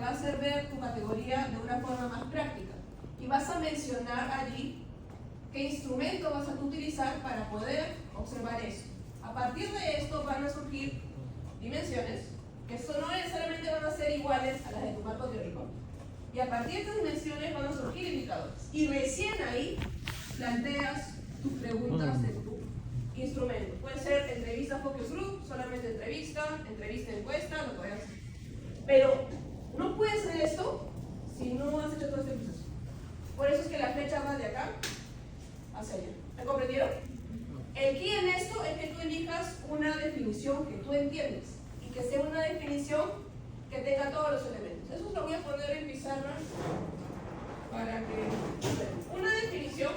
va a hacer ver tu categoría de una forma más práctica. Y vas a mencionar allí qué instrumento vas a utilizar para poder observar eso. A partir de esto van a surgir dimensiones, que esto no necesariamente van a ser iguales a las de tu marco teórico. Y a partir de estas dimensiones van a surgir indicadores. Y recién ahí planteas tus preguntas de tu instrumento. Puede ser entrevista focus group, solamente entrevista encuesta, lo puedes hacer. Pero no puedes hacer esto si no has hecho todo este proceso. Por eso es que la flecha va de acá hacia allá. ¿Me comprendieron? El key en esto es que tú elijas una definición que tú entiendes y que sea una definición que tenga todos los elementos. Eso lo voy a poner en pizarra para que una definición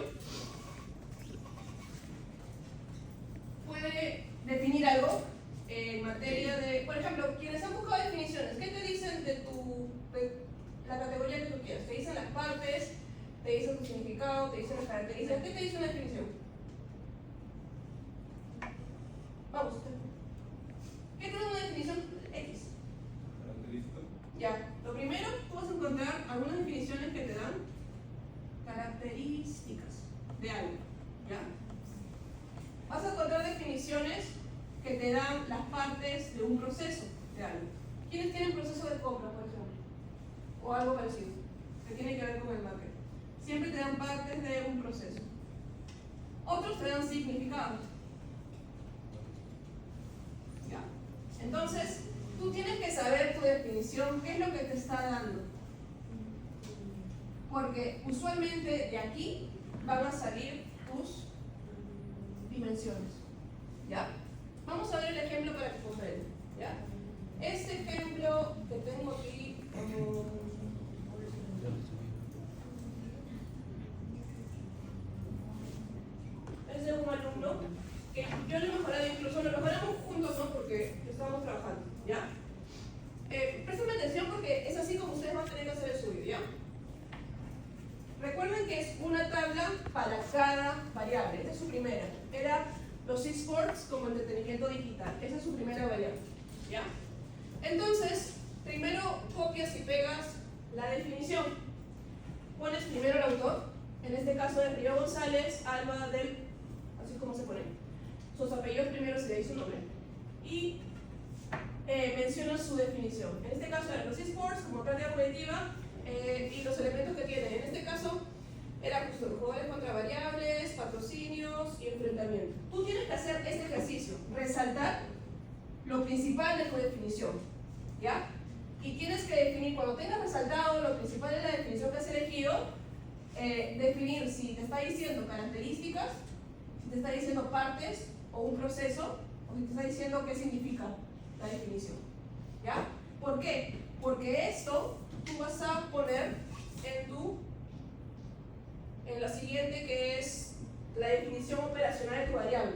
puede definir algo en materia de, por ejemplo, quienes han buscado definiciones, ¿qué te dicen de la categoría que tú quieras? Te dicen las partes, te dicen tu significado, te dicen las características. ¿Qué te dice una definición? Vamos. ¿Qué te da una definición X? Característica. Ya, lo primero, tú vas a encontrar algunas definiciones que te dan características de algo. ¿Ya? Vas a encontrar definiciones que te dan las partes de un proceso de algo. ¿Quiénes tienen proceso de compra, por ejemplo? O algo parecido, que tiene que ver con el marketing. Siempre te dan partes de un proceso. Otros te dan significados. ¿Ya? Entonces, tú tienes que saber tu definición, qué es lo que te está dando. Porque usualmente de aquí van a salir tus dimensiones. ¿Ya? Vamos a ver el ejemplo para que comprendan. ¿Ya? Este ejemplo que tengo aquí es de un alumno que yo lo he mejorado, incluso lo mejoramos juntos, ¿no? Porque estábamos trabajando. ¿Ya? Presten atención porque es así como ustedes van a tener que hacer el suyo. ¿Ya? Recuerden que es una tabla para cada variable. Esta es su primera. Era los eSports como entretenimiento digital. Esa es su primera variable. ¿Ya? Entonces, primero copias y pegas la definición. Pones primero el autor, en este caso de Río González, Alba del, así como se pone. Sus apellidos primero se le dice su nombre. Y mencionas su definición. En este caso eran los eSports como práctica colectiva y los elementos que tienen. En este caso era justo jugadores contra variables, patrocinios y enfrentamiento. Tú tienes que hacer este ejercicio, resaltar lo principal de tu definición, ¿ya? Y tienes que definir, cuando tengas resaltado lo principal de la definición que has elegido, definir si te está diciendo características, si te está diciendo partes o un proceso, o si te está diciendo qué significa la definición, ¿ya? ¿Por qué? Porque esto tú vas a poner en la siguiente, que es la definición operacional de tu variable.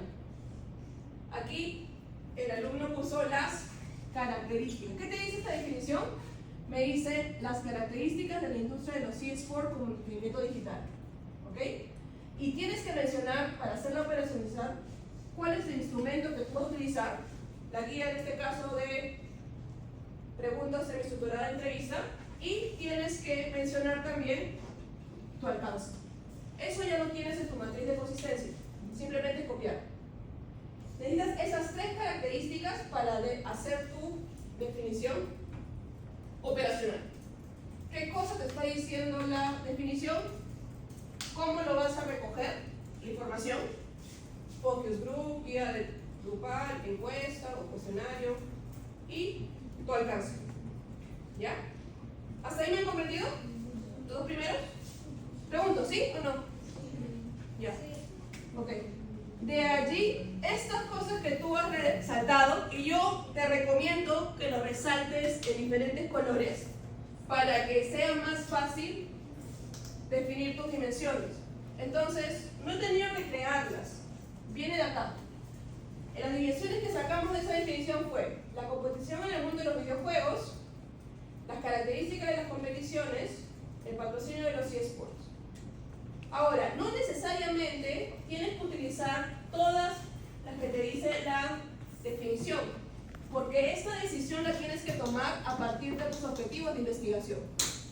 Aquí el alumno puso las características. ¿Qué te dice esta definición? Me dice las características de la industria de los eSports como entretenimiento digital. ¿Ok? Y tienes que mencionar, para hacerla operacionalizar, cuál es el instrumento que puedes utilizar. La guía, en este caso, de preguntas semiestructurada de entrevista. Y tienes que mencionar también tu alcance. Eso ya lo tienes en tu matriz de consistencia. Simplemente copiar. Necesitas esas tres características para hacer tu definición operacional. ¿Qué cosa te está diciendo la definición? ¿Cómo lo vas a recoger? La información. Focus group, guía grupal, encuesta o cuestionario. Y tu alcance. ¿Ya? ¿Hasta ahí me han comprendido? ¿Los dos primeros? Pregunto, ¿sí o no? Ya. Ok. De allí, estas cosas que tú has resaltado, y yo te recomiendo que lo resaltes en diferentes colores para que sea más fácil definir tus dimensiones. Entonces, no he tenido que crearlas, viene de acá. Las dimensiones que sacamos de esa definición fue la competición en el mundo de los videojuegos, las características de las competiciones, el patrocinio de los eSports. Ahora, no necesariamente tienes que utilizar todas las que te dice la definición. Porque esta decisión la tienes que tomar a partir de tus objetivos de investigación.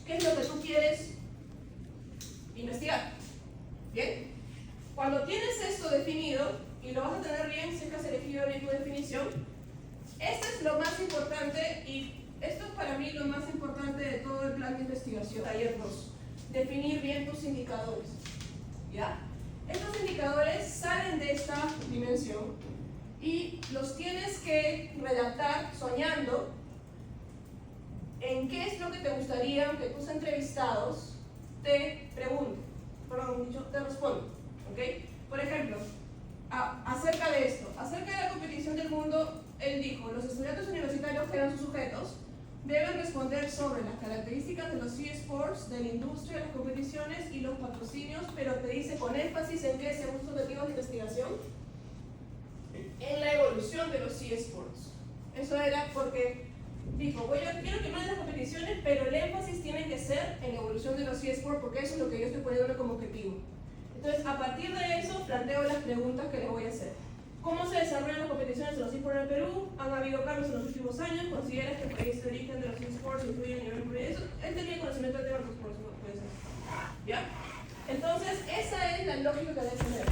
¿Qué es lo que tú quieres investigar? ¿Bien? Cuando tienes esto definido, y lo vas a tener bien si es que has elegido bien tu definición, esto es lo más importante, y esto es para mí lo más importante de todo el plan de investigación. Taller 2. Definir bien tus indicadores. ¿Ya? Estos indicadores salen de esta dimensión y los tienes que redactar soñando en qué es lo que te gustaría que tus entrevistados te pregunten. Te respondan. ¿Ok? Por ejemplo, acerca de esto, acerca de la competición del mundo, él dijo, los estudiantes universitarios que eran sus sujetos deben responder sobre las características de los eSports, de la industria, de las competiciones y los patrocinios, pero te dice con énfasis en qué, según sus objetivos de investigación, en la evolución de los eSports. Eso era porque dijo, quiero que manden las competiciones, pero el énfasis tiene que ser en la evolución de los eSports, porque eso es lo que yo estoy poniendo como objetivo. Entonces, a partir de eso, planteo las preguntas que les voy a hacer. ¿Cómo se desarrollan las competiciones en los eSports en el Perú? ¿Han habido cambios en los últimos años? ¿Consideras que el país de origen de los eSports influye en el nivel de eso? Él tenía conocimiento del tema de los eSports, no puede ser. ¿Ya? Entonces, esa es la lógica que debes tener.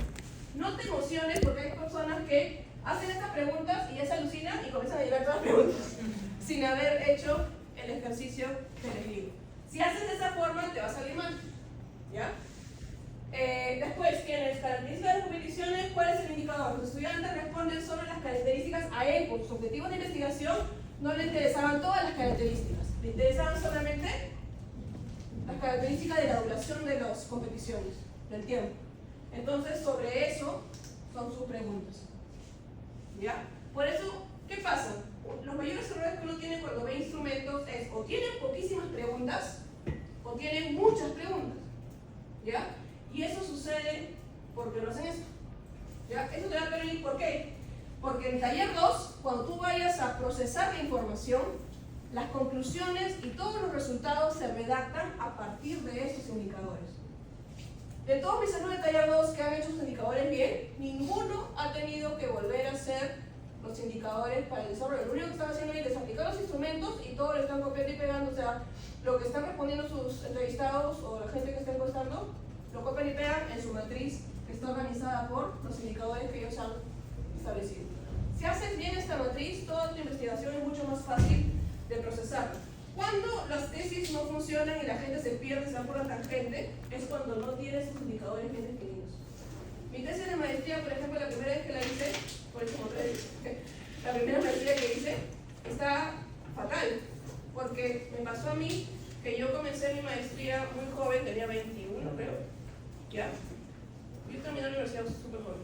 No te emociones porque hay personas que hacen estas preguntas y ya se alucinan y comienzan a llegar todas las preguntas sin haber hecho el ejercicio que les digo. Si haces de esa forma, te va a salir mal. ¿Ya? Después tienes características de las competiciones. ¿Cuál es el indicador? Los estudiantes responden sobre las características. A él, por sus objetivos de investigación, no le interesaban todas las características. Le interesaban solamente las características de la duración de las competiciones, del tiempo. Entonces, sobre eso son sus preguntas. ¿Ya? Por eso, ¿qué pasa? Los mayores errores que uno tiene cuando ve instrumentos es o tienen poquísimas preguntas o tienen muchas preguntas. ¿Ya? Y eso sucede porque no hacen eso. ¿Ya? Eso te va a permitir, ¿por qué? Porque en taller 2, cuando tú vayas a procesar la información, las conclusiones y todos los resultados se redactan a partir de estos indicadores. De todos mis alumnos de taller 2 que han hecho sus indicadores bien, ninguno ha tenido que volver a hacer los indicadores para el desarrollo. Lo único que están haciendo es aplicar los instrumentos y todo lo están copiando y pegando. O sea, lo que están respondiendo sus entrevistados o la gente que está encuestando, lo copian y pegan en su matriz que está organizada por los indicadores que ellos han establecido. Si haces bien esta matriz, toda tu investigación es mucho más fácil de procesar. Cuando las tesis no funcionan y la gente se pierde, se va por la tangente, es cuando no tienes sus indicadores bien definidos. Mi tesis de maestría, por ejemplo, la primera vez que la hice, por eso la primera maestría que hice, está fatal, porque me pasó a mí que yo comencé mi maestría muy joven, tenía 21 creo, ¿ya? Yo terminé la universidad súper joven.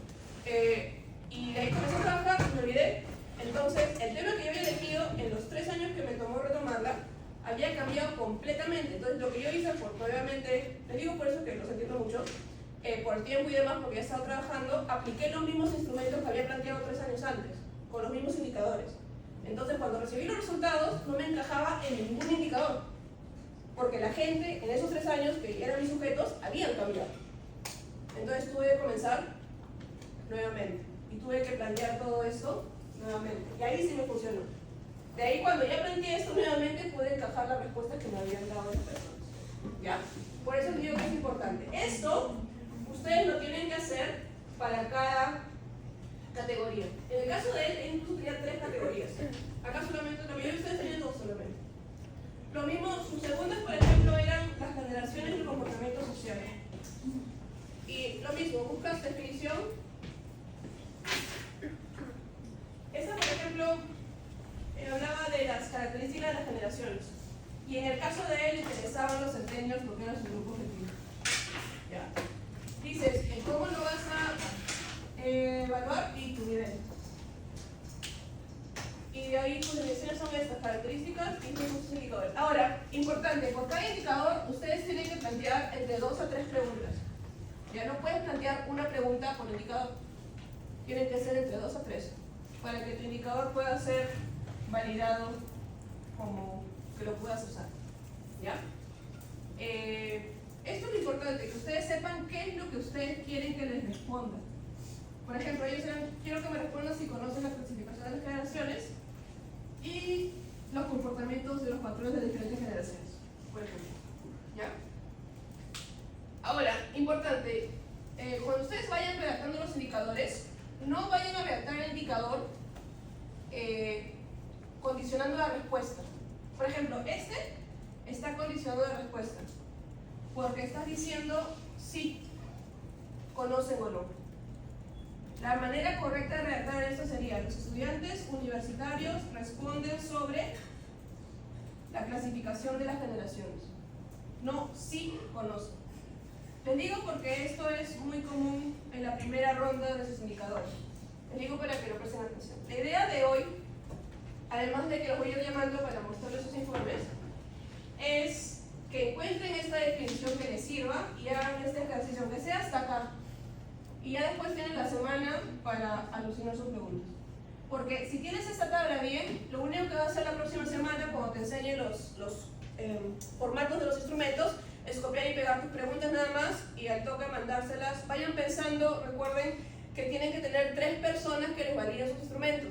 Y de ahí comencé a trabajar, me olvidé. Entonces, el tema que yo había elegido en los 3 años que me tomó retomarla, había cambiado completamente. Entonces, lo que yo hice, porque obviamente, les digo por eso que los entiendo mucho, por el tiempo y demás, porque ya estaba trabajando, apliqué los mismos instrumentos que había planteado 3 años antes, con los mismos indicadores. Entonces, cuando recibí los resultados, no me encajaba en ningún indicador, porque la gente en esos 3 años, que eran mis sujetos, habían cambiado. Entonces, tuve que comenzar nuevamente, y tuve que plantear todo esto nuevamente, y ahí sí me funcionó. De ahí, cuando ya planteé esto nuevamente, pude encajar las respuestas que me habían dado las personas. ¿Ya? Por eso les digo que es importante. Esto, ustedes lo tienen que hacer para cada categoría. En el caso de él, él incluso tenía 3 categorías. Acá solamente, la mayoría de ustedes tenían 2 solamente. Lo mismo, sus segundas, por ejemplo, eran las generaciones y el comportamiento social. Y lo mismo, buscas definición. Esta, por ejemplo, hablaba de las características de las generaciones. Y en el caso de él, interesaban los centenios porque era su grupo objetivo. ¿Ya? Dices, ¿cómo lo vas a evaluar? Y tu nivel. Y de ahí tus definiciones son estas características y sus indicadores. Ahora, importante, por cada indicador, ustedes tienen que plantear entre 2 a 3 preguntas. Ya no puedes plantear una pregunta por indicador. Tienen que ser entre 2 a 3 para que tu indicador pueda ser validado como que lo puedas usar. ¿Ya? Esto es lo importante, que ustedes sepan qué es lo que ustedes quieren que les respondan. Por ejemplo, ellos dirán, quiero que me respondan si conocen la clasificación de las generaciones, y los comportamientos de los patrones de diferentes generaciones, por ejemplo. ¿Ya? Ahora, importante, cuando ustedes vayan redactando los indicadores, no vayan a redactar el indicador condicionando la respuesta. Por ejemplo, este está condicionando la respuesta porque estás diciendo si conocen o no. La manera correcta de redactar esto sería: los estudiantes universitarios responden sobre la clasificación de las generaciones, no si conocen. Les digo porque esto es muy común en la primera ronda de sus indicadores. Les digo para que lo presten atención. La idea de hoy, además de que los voy a ir llamando para mostrarles sus informes, es que encuentren esta definición que les sirva y hagan este ejercicio, aunque sea hasta acá. Y ya después tienen la semana para alucinar sus preguntas. Porque si tienes esta tabla bien, lo único que vas a hacer la próxima semana, cuando te enseñe los formatos de los instrumentos, es copiar y pegar tus preguntas nada más y al toque mandárselas. Vayan pensando, recuerden que tienen que tener 3 personas que les validen sus instrumentos.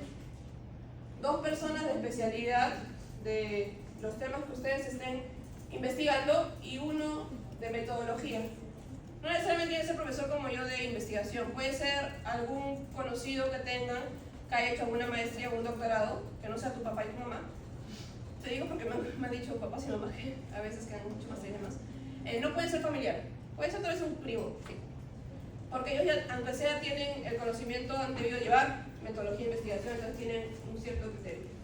2 personas de especialidad de los temas que ustedes estén investigando y 1 de metodología. No necesariamente tiene que ser profesor como yo de investigación, puede ser algún conocido que tengan, que haya hecho alguna maestría o un doctorado, que no sea tu papá y tu mamá. Te digo porque me han dicho papás y mamás que a veces quedan mucho más y demás. No puede ser familiar, puede ser tal vez un primo, ¿sí? Porque ellos ya, aunque sea, tienen el conocimiento, han debido llevar metodología de investigación, entonces tienen un cierto criterio.